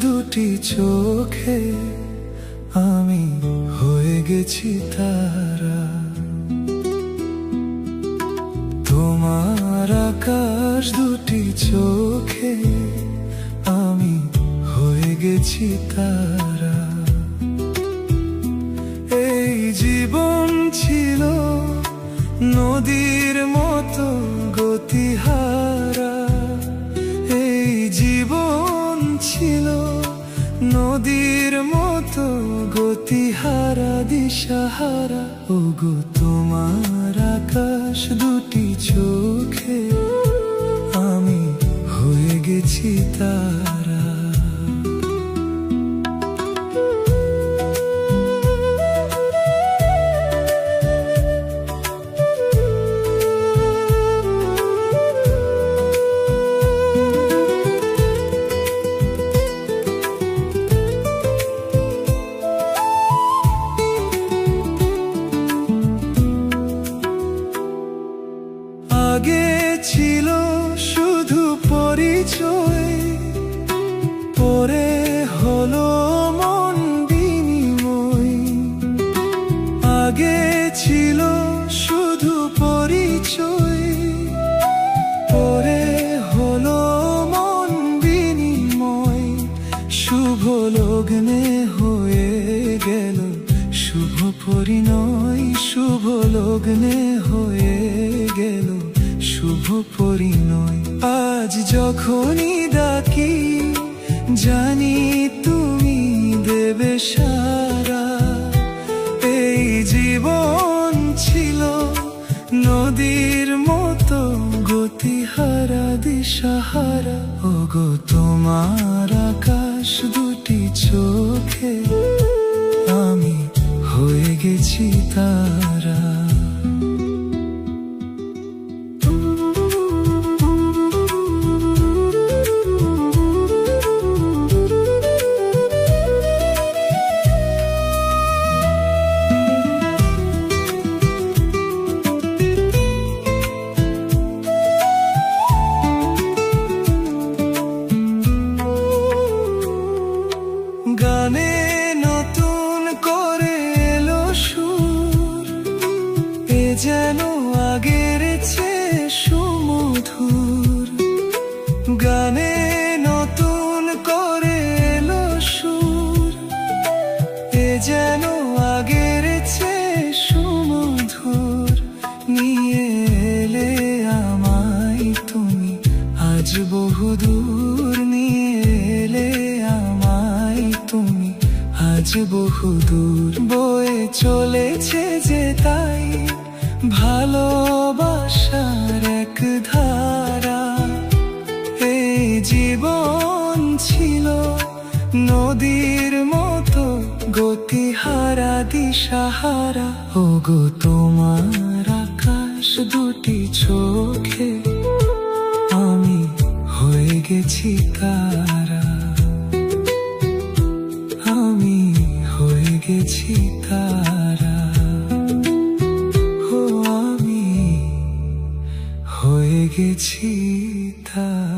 দুটি চোখে আমি হয়ে গেছি তারা। তোমার আকাশ দুটি চোখে আমি হয়ে গেছি তারা। এই জীবন ছিল নদীর মতো গতিহারা, এই জীবন ছিল নদীর মতো গতিহারা দিশাহারা। ওগো তোমার আকাশ দুটি চোখে আমি হয়ে গেছি তারা। আগে ছিল শুধু পরিচয়, পরে হলো মন বিনিময়। আগে ছিল শুধু পরিচয়, পরে হলো মন বিনিময়। শুভ লগ্নে হয়ে গেল শুভ পরিণয়, শুভ লগ্নে হয়ে গেল শুভ পরিণয়। আজ যখনই ডাকি জানি তুমি দেবে সারা। এই জীবন ছিল নদীর মতো গতিহারা দিশাহারা। ওগো তোমার আকাশ দুটি চোখে আমি হয়ে গেছি তারা। গানে নতুন করে এলো সুর, এ যেন আগের চেয়ে সুমধুর। গানে নতুন করে এলো সুর, এ যেন আগের চেয়ে সুমধুর। নিয়ে এলে আমায় তুমি আজ বহুদূর, নিয়ে এলে আমায় তুমি আজ বহুদূর। বয়ে চলেছে যে তাই ভালোবাসার এক ধারা। এই জীবন ছিল নদীর মতো গতিহারা দিশাহারা। ওগো তোমার আকাশ দুটি চোখে আমি হয়ে গেছি তারা। আমি হয়ে গেছি তারা, ও আমি হয়ে গেছি তারা।